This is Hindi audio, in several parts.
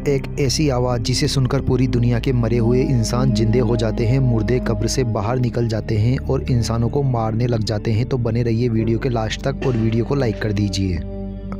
एक ऐसी आवाज़ जिसे सुनकर पूरी दुनिया के मरे हुए इंसान जिंदे हो जाते हैं, मुर्दे कब्र से बाहर निकल जाते हैं और इंसानों को मारने लग जाते हैं। तो बने रहिए वीडियो के लास्ट तक और वीडियो को लाइक कर दीजिए।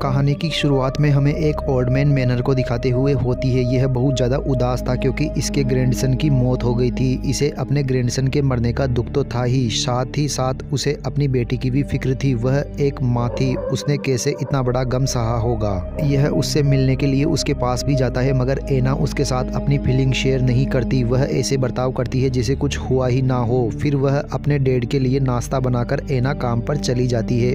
कहानी की शुरुआत में हमें एक ओल्ड मैन मैनर को दिखाते हुए होती है। यह बहुत ज़्यादा उदास था क्योंकि इसके ग्रैंडसन की मौत हो गई थी। इसे अपने ग्रैंडसन के मरने का दुख तो था ही साथ उसे अपनी बेटी की भी फिक्र थी। वह एक माँ थी, उसने कैसे इतना बड़ा गम सहा होगा। यह उससे मिलने के लिए उसके पास भी जाता है, मगर एना उसके साथ अपनी फीलिंग शेयर नहीं करती। वह ऐसे बर्ताव करती है जैसे कुछ हुआ ही ना हो। फिर वह अपने डैड के लिए नाश्ता बनाकर एना काम पर चली जाती है।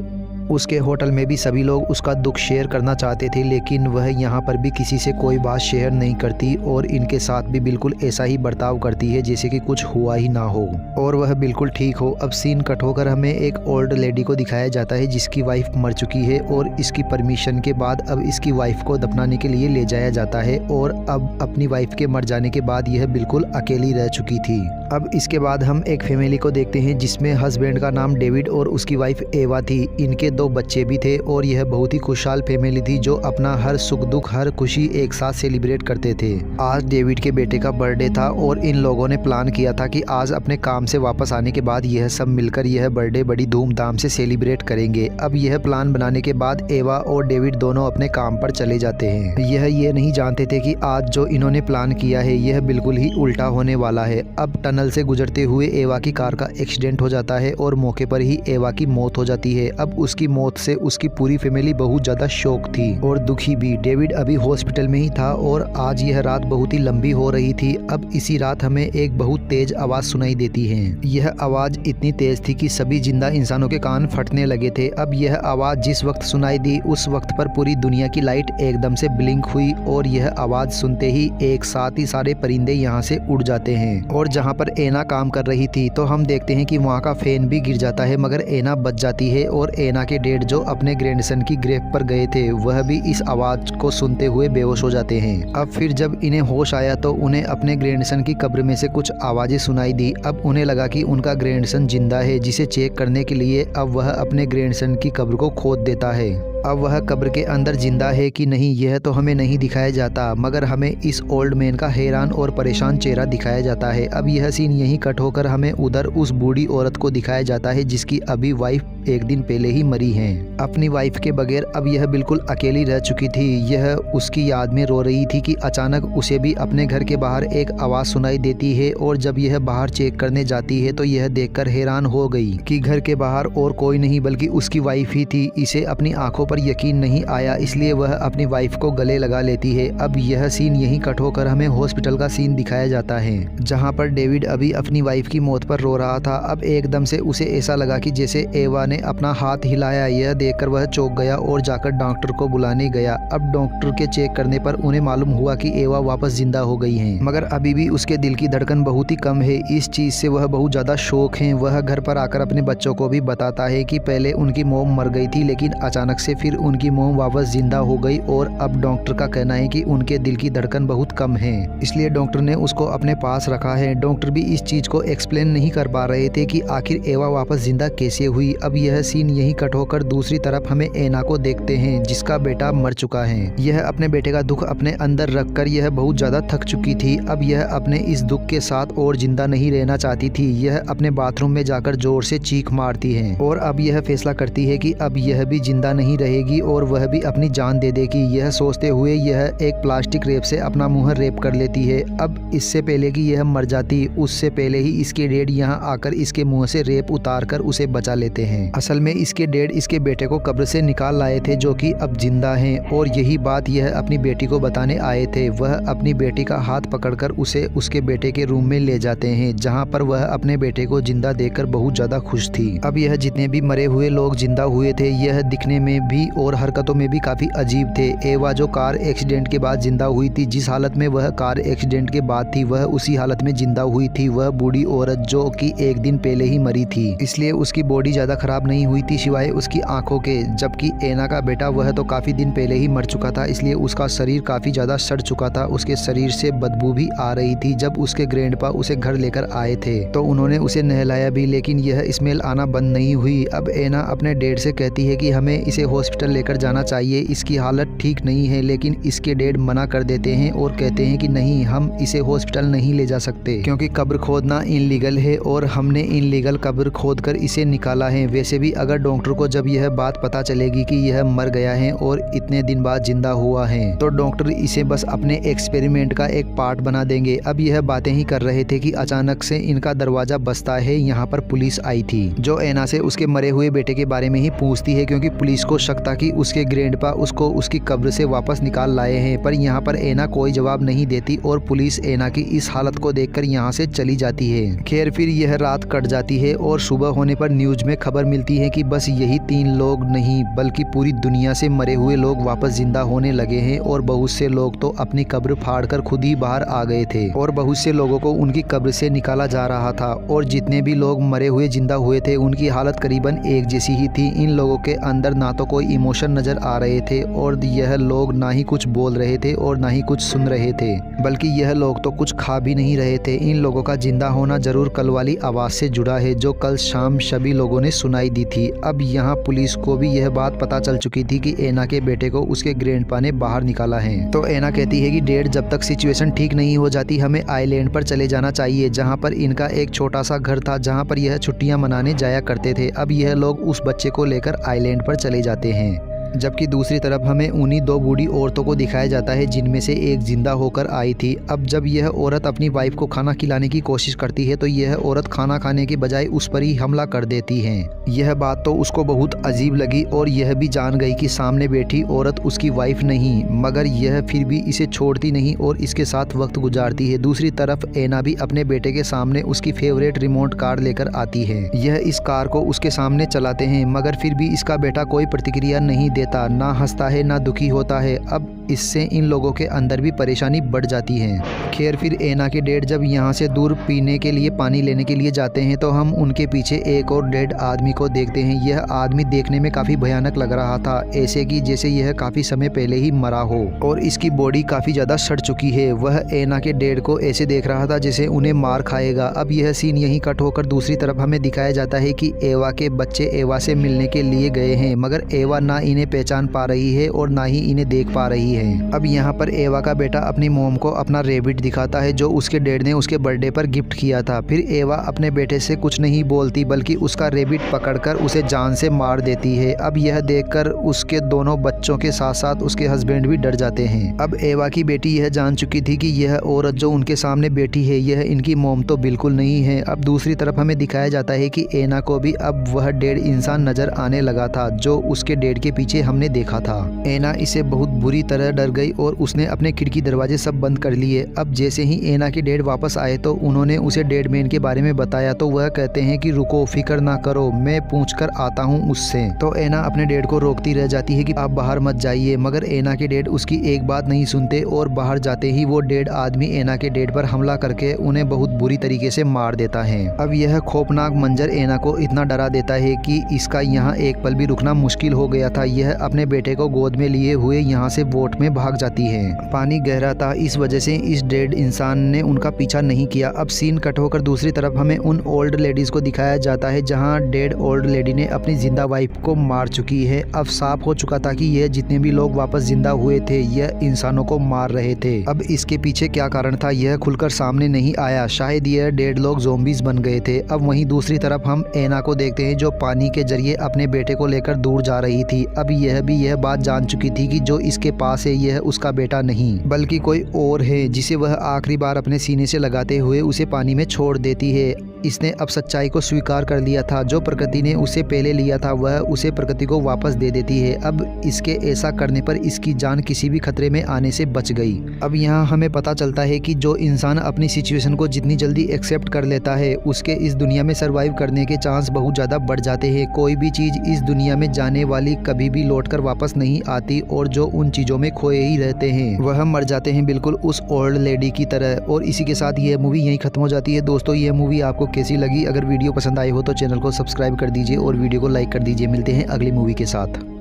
उसके होटल में भी सभी लोग उसका दुख शेयर करना चाहते थे, लेकिन वह यहाँ पर भी किसी से कोई बात शेयर नहीं करती और इनके साथ भी बिल्कुल ऐसा ही बर्ताव करती है जैसे कि कुछ हुआ ही ना हो और वह बिल्कुल ठीक हो। अब सीन कट होकर हमें एक ओल्ड लेडी को दिखाया जाता है जिसकी वाइफ मर चुकी है और इसकी परमिशन के बाद अब इसकी वाइफ को दफनाने के लिए ले जाया जाता है। और अब अपनी वाइफ के मर जाने के बाद यह बिल्कुल अकेली रह चुकी थी। अब इसके बाद हम एक फैमिली को देखते हैं जिसमें हस्बैंड का नाम डेविड और उसकी वाइफ एवा थी। इनके 2 बच्चे भी थे और यह बहुत ही खुशहाल फैमिली थी जो अपना हर सुख दुख हर खुशी एक साथ सेलिब्रेट करते थे। आज डेविड के बेटे का बर्थडे था और इन लोगों ने प्लान किया था कि आज अपने काम से वापस आने के बाद यह सब मिलकर यह बर्थडे बड़ी धूमधाम से सेलिब्रेट करेंगे। अब यह प्लान बनाने के बाद एवा और डेविड दोनों अपने काम पर चले जाते हैं। यह नहीं जानते थे कि आज जो इन्होंने प्लान किया है यह बिल्कुल ही उल्टा होने वाला है। अब टनल से गुजरते हुए एवा की कार का एक्सीडेंट हो जाता है और मौके पर ही एवा की मौत हो जाती है। अब उसकी मौत से उसकी पूरी फैमिली बहुत ज्यादा शॉक थी और दुखी भी। डेविड अभी हॉस्पिटल में ही था और आज यह रात बहुत ही लंबी हो रही थी। अब इसी रात हमें एक बहुत तेज आवाज सुनाई देती है। यह आवाज इतनी तेज थी कि सभी जिंदा इंसानों के कान फटने लगे थे। अब यह आवाज जिस वक्त सुनाई दी उस वक्त पर पूरी दुनिया की लाइट एकदम से ब्लिंक हुई और यह आवाज सुनते ही एक साथ ही सारे परिंदे यहाँ से उड़ जाते हैं। और जहाँ पर एना काम कर रही थी तो हम देखते हैं कि वहाँ का फैन भी गिर जाता है, मगर एना बच जाती है और एना के डैड जो अपने ग्रैंडसन की ग्रेव पर गए थे वह भी इस आवाज को सुनते हुए बेहोश हो जाते हैं। अब फिर जब इन्हें होश आया तो उन्हें अपने ग्रैंडसन की कब्र में से कुछ आवाजें सुनाई दी। अब उन्हें लगा कि उनका ग्रैंडसन जिंदा है, जिसे चेक करने के लिए अब वह अपने ग्रैंडसन की कब्र को खोद देता है। अब वह कब्र के अंदर जिंदा है कि नहीं यह तो हमें नहीं दिखाया जाता, मगर हमें इस ओल्ड मैन का हैरान और परेशान चेहरा दिखाया जाता है। अब यह सीन यहीं कट होकर हमें उधर उस बूढ़ी औरत को दिखाया जाता है जिसकी अभी वाइफ एक दिन पहले ही मरी है। अपनी वाइफ के बगैर अब यह बिल्कुल अकेली रह चुकी थी। यह उसकी याद में रो रही थी कि अचानक उसे भी अपने घर के बाहर एक आवाज़ सुनाई देती है और जब यह बाहर चेक करने जाती है तो यह देखकर हैरान हो गई कि घर के बाहर और कोई नहीं बल्कि उसकी वाइफ ही थी। इसे अपनी आंखों पर यकीन नहीं आया, इसलिए वह अपनी वाइफ को गले लगा लेती है। अब यह सीन यहीं कट होकर हमें हॉस्पिटल का सीन दिखाया जाता है जहां पर डेविड अभी अपनी वाइफ की मौत पर रो रहा था। अब एकदम से उसे ऐसा लगा कि जैसे एवा ने अपना हाथ हिलाया। यह देखकर वह चौंक गया और जाकर डॉक्टर को बुलाने गया। अब डॉक्टर के चेक करने पर उन्हें मालूम हुआ कि एवा वापस जिंदा हो गई है, मगर अभी भी उसके दिल की धड़कन बहुत ही कम है। इस चीज से वह बहुत ज्यादा शौक है। वह घर पर आकर अपने बच्चों को भी बताता है कि पहले उनकी मॉम मर गई थी लेकिन अचानक से फिर उनकी मॉम वापस जिंदा हो गई और अब डॉक्टर का कहना है कि उनके दिल की धड़कन बहुत कम है, इसलिए डॉक्टर ने उसको अपने पास रखा है। डॉक्टर भी इस चीज को एक्सप्लेन नहीं कर पा रहे थे कि आखिर एवा वापस जिंदा कैसे हुई। अब यह सीन यहीं कट होकर दूसरी तरफ हमें एना को देखते हैं जिसका बेटा मर चुका है। यह अपने बेटे का दुख अपने अंदर रखकर यह बहुत ज्यादा थक चुकी थी। अब यह अपने इस दुख के साथ और जिंदा नहीं रहना चाहती थी। यह अपने बाथरूम में जाकर जोर से चीख मारती है और अब यह फैसला करती है कि अब यह भी जिंदा नहीं रहेगी और वह भी अपनी जान दे देगी। यह सोचते हुए यह एक प्लास्टिक रेप से अपना मुंह रेप कर लेती है। अब इससे पहले कि यह मर जाती उससे पहले ही इसके डैड यहाँ आकर इसके मुंह से रेप उतार कर उसे बचा लेते हैं। असल में इसके डैड इसके बेटे को कब्र से निकाल लाए थे जो कि अब जिंदा हैं और यही बात यह अपनी बेटी को बताने आए थे। वह अपनी बेटी का हाथ पकड़कर उसे उसके बेटे के रूम में ले जाते हैं जहाँ पर वह अपने बेटे को जिंदा देखकर बहुत ज्यादा खुश थी। अब यह जितने भी मरे हुए लोग जिंदा हुए थे यह दिखने में भी और हरकतों में भी काफी अजीब थे। एवा जो कार एक्सीडेंट के बाद जिंदा हुई थी, जिस हालत में वह कार एक्सीडेंट के बाद थी वह उसी हालत में जिंदा हुई थी। वह बूढ़ी औरत जो कि एक दिन पहले ही मरी थी, इसलिए उसकी बॉडी ज्यादा खराब नहीं हुई थी सिवाय उसकी आंखों के। जबकि एना का बेटा वह तो काफी दिन पहले ही मर चुका था, इसलिए उसका शरीर काफी ज्यादा सड़ चुका था। उसके शरीर से बदबू भी आ रही थी। जब उसके ग्रैंडपा उसे घर लेकर आए थे तो उन्होंने उसे नहलाया भी, लेकिन यह स्मेल आना बंद नहीं हुई। अब एना अपने डैड से कहती है कि हमें इसे हॉस्पिटल हॉस्पिटल लेकर जाना चाहिए, इसकी हालत ठीक नहीं है। लेकिन इसके डैड मना कर देते हैं और कहते हैं कि नहीं, हम इसे हॉस्पिटल नहीं ले जा सकते क्योंकि कब्र खोदना इनलीगल है और हमने इनलीगल कब्र खोदकर इसे निकाला है। वैसे भी अगर डॉक्टर को जब यह बात पता चलेगी कि यह मर गया है और इतने दिन बाद जिंदा हुआ है तो डॉक्टर इसे बस अपने एक्सपेरिमेंट का एक पार्ट बना देंगे। अब यह बातें ही कर रहे थे कि अचानक से इनका दरवाजा बजता है। यहाँ पर पुलिस आई थी जो ऐना से उसके मरे हुए बेटे के बारे में ही पूछती है क्योंकि पुलिस को शक था कि उसके ग्रैंडपा उसको उसकी कब्र से वापस निकाल लाए हैं। पर यहाँ पर ऐना कोई जवाब नहीं देती और पुलिस ऐना की इस हालत को देखकर यहाँ से चली जाती है। खैर फिर यह रात कट जाती है और सुबह होने पर न्यूज में खबर मिलती है कि बस यही 3 लोग नहीं बल्कि पूरी दुनिया से मरे हुए लोग वापस जिंदा होने लगे हैं और बहुत से लोग तो अपनी कब्र फाड़कर खुद ही बाहर आ गए थे और बहुत से लोगों को उनकी कब्र से निकाला जा रहा था। और जितने भी लोग मरे हुए जिंदा हुए थे उनकी हालत करीबन एक जैसी ही थी। इन लोगों के अंदर ना तो कोई इमोशन नजर आ रहे थे और यह लोग ना ही कुछ बोल रहे थे और ना ही कुछ सुन रहे थे, बल्कि यह लोग तो कुछ खा भी नहीं रहे थे। इन लोगों का जिंदा होना जरूर कल वाली आवाज़ से जुड़ा है जो कल शाम सभी लोगों ने सुनाई दी थी। अब यहाँ पुलिस को भी यह बात पता चल चुकी थी कि ऐना के बेटे को उसके ग्रैंडपा ने बाहर निकाला है। तो ऐना कहती है कि डैड, जब तक सिचुएशन ठीक नहीं हो जाती हमें आइलैंड पर चले जाना चाहिए जहाँ पर इनका एक छोटा सा घर था जहाँ पर यह छुट्टियाँ मनाने जाया करते थे। अब यह लोग उस बच्चे को लेकर आइलैंड पर चले जाते हैं। जबकि दूसरी तरफ हमें उन्हीं 2 बूढ़ी औरतों को दिखाया जाता है जिनमें से एक जिंदा होकर आई थी। अब जब यह औरत अपनी वाइफ को खाना खिलाने की कोशिश करती है तो यह औरत खाना खाने के बजाय उस पर ही हमला कर देती है। यह बात तो उसको बहुत अजीब लगी और यह भी जान गई कि सामने बैठी औरत उसकी वाइफ नहीं, मगर यह फिर भी इसे छोड़ती नहीं और इसके साथ वक्त गुजारती है। दूसरी तरफ ऐना भी अपने बेटे के सामने उसकी फेवरेट रिमोट कार लेकर आती है। यह इस कार को उसके सामने चलाते हैं मगर फिर भी इसका बेटा कोई प्रतिक्रिया नहीं देता, ना हंसता है ना दुखी होता है। अब इससे इन लोगों के अंदर भी परेशानी बढ़ जाती है। खैर फिर ऐना के डैड जब यहाँ से दूर पीने के लिए पानी लेने के लिए जाते हैं तो हम उनके पीछे एक और डेड आदमी को देखते हैं। यह आदमी देखने में काफ़ी भयानक लग रहा था, ऐसे कि जैसे यह काफ़ी समय पहले ही मरा हो और इसकी बॉडी काफ़ी ज़्यादा सड़ चुकी है। वह ऐना के डैड को ऐसे देख रहा था जैसे उन्हें मार खाएगा। अब यह सीन यहीं कट होकर दूसरी तरफ हमें दिखाया जाता है कि एवा के बच्चे एवा से मिलने के लिए गए हैं मगर एवा ना इन्हें पहचान पा रही है और ना ही इन्हें देख पा रही है। अब यहाँ पर एवा का बेटा अपनी मॉम को अपना रेबिट दिखाता है जो उसके डैड ने उसके बर्थडे पर गिफ्ट किया था। फिर एवा अपने बेटे से कुछ नहीं बोलती बल्कि उसका रेबिट पकड़कर उसे जान से मार देती है। अब यह देखकर उसके दोनों बच्चों के साथ साथ उसके हस्बैंड भी डर जाते हैं। अब एवा की बेटी यह जान चुकी थी कि यह औरत जो उनके सामने बैठी है यह इनकी मॉम तो बिल्कुल नहीं है। अब दूसरी तरफ हमें दिखाया जाता है कि ऐना को भी अब वह डेड इंसान नजर आने लगा था जो उसके डैड के पीछे हमने देखा था। ऐना इसे बहुत बुरी तरह डर गई और उसने अपने खिड़की दरवाजे सब बंद कर लिए। अब जैसे ही ऐना के डैड वापस आए तो उन्होंने उसे डेड मैन के बारे में बताया तो वह कहते हैं कि रुको, फिक्र ना करो, मैं पूछ कर आता हूँ उससे। तो ऐना अपने डैड को रोकती रह जाती है कि आप बाहर मत जाइए, मगर ऐना के डैड उसकी एक बात नहीं सुनते और बाहर जाते ही वो डेड आदमी ऐना के डैड पर हमला करके उन्हें बहुत बुरी तरीके से मार देता है। अब यह खौफनाक मंजर ऐना को इतना डरा देता है कि इसका यहाँ एक पल भी रुकना मुश्किल हो गया था। यह अपने बेटे को गोद में लिए हुए यहाँ से बोट में भाग जाती है। पानी गहरा था, इस वजह से इस डेड इंसान ने उनका पीछा नहीं किया। अब सीन कट होकर दूसरी तरफ हमें उन ओल्ड लेडीज को दिखाया जाता है जहाँ डेड ओल्ड लेडी ने अपनी जिंदा वाइफ को मार चुकी है। अब साफ हो चुका था कि यह जितने भी लोग वापस जिंदा हुए थे यह इंसानों को मार रहे थे। अब इसके पीछे क्या कारण था यह खुलकर सामने नहीं आया, शायद यह डेड लोग ज़ोंबीज बन गए थे। अब वहीं दूसरी तरफ हम ऐना को देखते हैं जो पानी के जरिए अपने बेटे को लेकर दूर जा रही थी। अब यह भी यह बात जान चुकी थी कि जो इसके पास है यह उसका बेटा नहीं बल्कि कोई और है जिसे वह आखिरी बार अपने सीने से लगाते हुए उसे पानी में छोड़ देती है। इसने अब सच्चाई को स्वीकार कर लिया था, जो प्रकृति ने उसे पहले लिया था वह उसे प्रकृति को वापस दे देती है। अब इसके ऐसा करने पर इसकी जान किसी भी खतरे में आने से बच गई। अब यहाँ हमें पता चलता है कि जो इंसान अपनी सिचुएशन को जितनी जल्दी एक्सेप्ट कर लेता है उसके इस दुनिया में सर्वाइव करने के चांस बहुत ज़्यादा बढ़ जाते हैं। कोई भी चीज़ इस दुनिया में जाने वाली कभी भी लौटकर वापस नहीं आती और जो उन चीज़ों में खोए ही रहते हैं वह मर जाते हैं, बिल्कुल उस ओल्ड लेडी की तरह। और इसी के साथ यह मूवी यहीं खत्म हो जाती है। दोस्तों यह मूवी आपको कैसी लगी? अगर वीडियो पसंद आई हो तो चैनल को सब्सक्राइब कर दीजिए और वीडियो को लाइक कर दीजिए। मिलते हैं अगली मूवी के साथ।